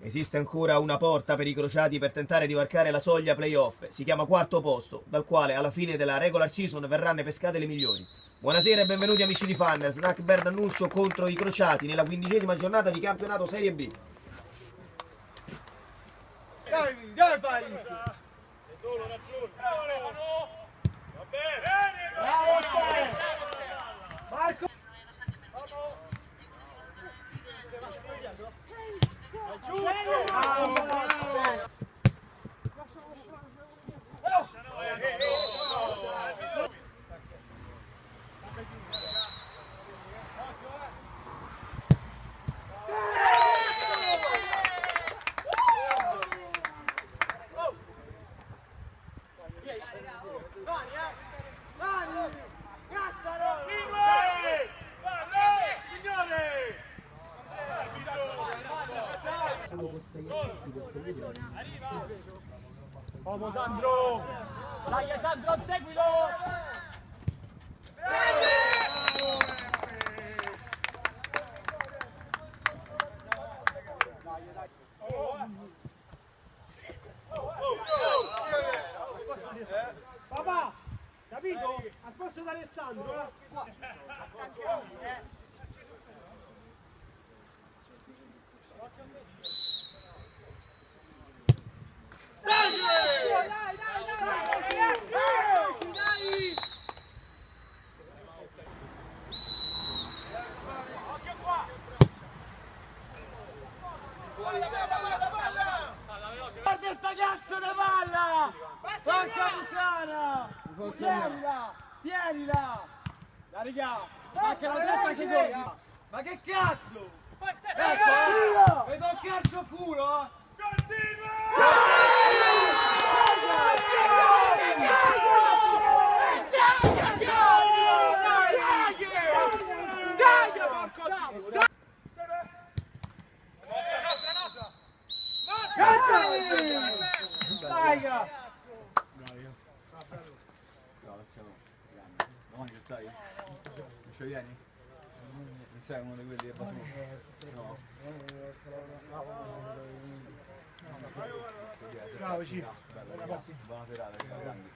Esiste ancora una porta per i crociati per tentare di varcare la soglia playoff. Si chiama quarto posto, dal quale alla fine della regular season verranno pescate le migliori. Buonasera e benvenuti amici di Fan. Snack Bird Annunzio contro i crociati nella 15ª giornata di campionato Serie B. Dai Paris! Solo ragione! Va bene! Bravo! Marco! Vamos Sandro! Dai Sandro, seguilo! Papà, capito? Al posto di Alessandro? Guarda sta cazzo di palla! Porca puttana! Tienila! Tienila! La riga! Manca la 30 secondi! Ma che cazzo! Ecco! Vedo il cazzo culo! Domani che stai? Non ci vieni? Non sei uno di quelli che va su? No. Bravo, ci. Buona serata, grandi.